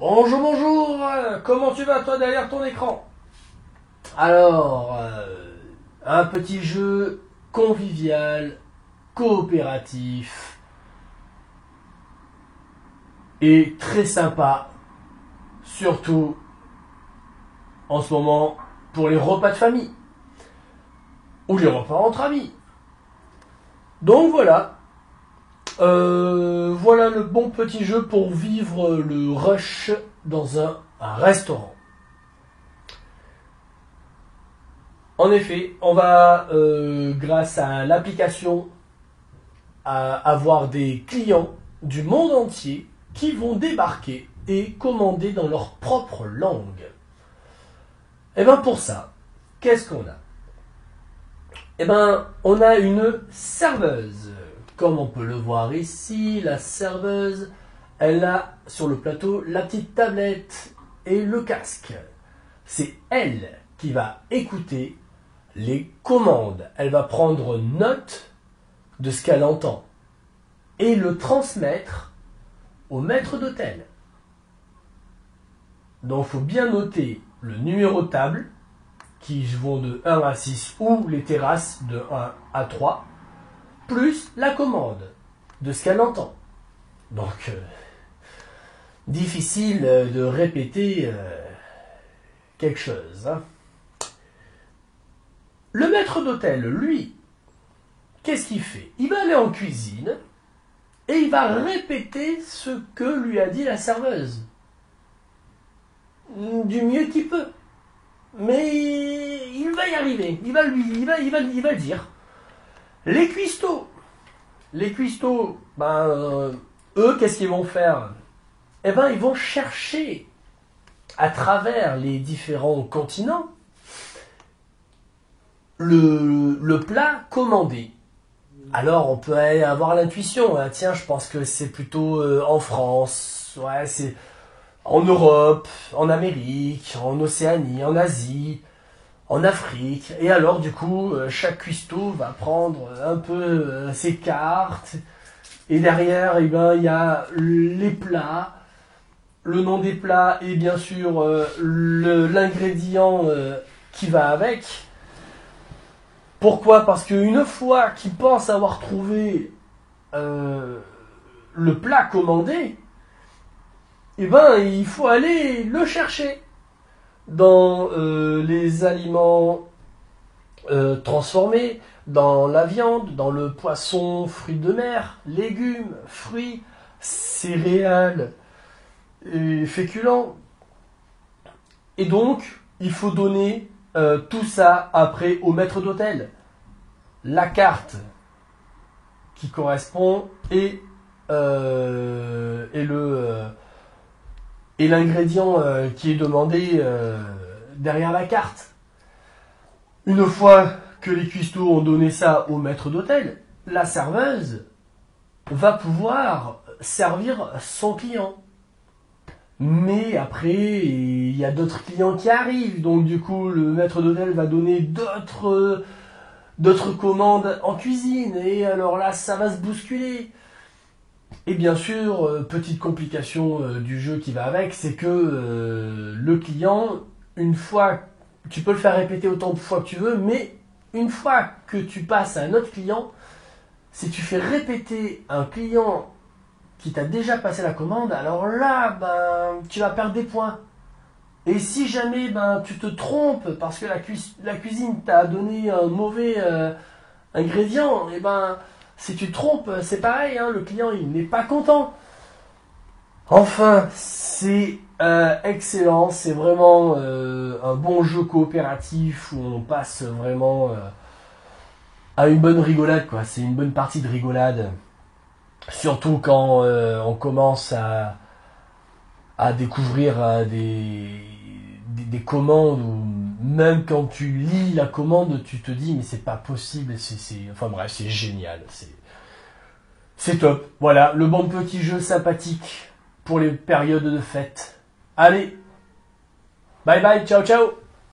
Bonjour, bonjour, comment tu vas toi derrière ton écran? Alors, un petit jeu convivial, coopératif et très sympa, surtout en ce moment pour les repas de famille ou les repas entre amis. Donc voilà, voilà le bon petit jeu pour vivre le rush dans un restaurant. En effet, on va, grâce à l'application, avoir des clients du monde entier qui vont débarquer et commander dans leur propre langue. Et bien pour ça, qu'est-ce qu'on a? Eh bien, on a une serveuse. Comme on peut le voir ici, la serveuse, elle a sur le plateau la petite tablette et le casque. C'est elle qui va écouter les commandes. Elle va prendre note de ce qu'elle entend et le transmettre au maître d'hôtel. Donc il faut bien noter le numéro de table qui vont de 1 à 6 ou les terrasses de 1 à 3 plus la commande de ce qu'elle entend. Donc difficile de répéter quelque chose. Hein. Le maître d'hôtel, lui, qu'est-ce qu'il fait? Il va aller en cuisine et il va répéter ce que lui a dit la serveuse. Du mieux qu'il peut. Mais il va y arriver. Il va le dire. Les cuistots. Les cuistots, eux, qu'est-ce qu'ils vont faire? Eh ben, ils vont chercher à travers les différents continents le plat commandé. Alors on peut avoir l'intuition, hein, tiens, je pense que c'est plutôt en France, ouais, c'est en Europe, en Amérique, en Océanie, en Asie, en Afrique. Et alors du coup, chaque cuistot va prendre un peu ses cartes. Et derrière, eh ben, il y a les plats, le nom des plats et bien sûr l'ingrédient qui va avec. Pourquoi? Parce qu'une fois qu'ils pensent avoir trouvé le plat commandé, eh ben, il faut aller le chercher dans les aliments transformés, dans la viande, dans le poisson, fruits de mer, légumes, fruits, céréales et féculents. Et donc, il faut donner tout ça après au maître d'hôtel. La carte qui correspond et l'ingrédient qui est demandé derrière la carte. Une fois que les cuistots ont donné ça au maître d'hôtel, la serveuse va pouvoir servir son client. Mais après, il y a d'autres clients qui arrivent, donc du coup, le maître d'hôtel va donner d'autres commandes en cuisine, et alors là, ça va se bousculer. Et bien sûr, petite complication du jeu qui va avec, c'est que le client, une fois, tu peux le faire répéter autant de fois que tu veux, mais une fois que tu passes à un autre client, si tu fais répéter un client qui t'a déjà passé la commande, alors là, tu vas perdre des points. Et si jamais tu te trompes parce que la cuisine t'a donné un mauvais ingrédient, et si tu te trompes, c'est pareil, hein, le client il n'est pas content. Enfin, c'est excellent, c'est vraiment un bon jeu coopératif où on passe vraiment à une bonne rigolade, quoi. C'est une bonne partie de rigolade. Surtout quand on commence à découvrir des commandes ou même quand tu lis la commande, tu te dis mais c'est pas possible. Enfin bref, c'est génial. C'est top. Voilà, le bon petit jeu sympathique pour les périodes de fête. Allez, bye bye, ciao ciao.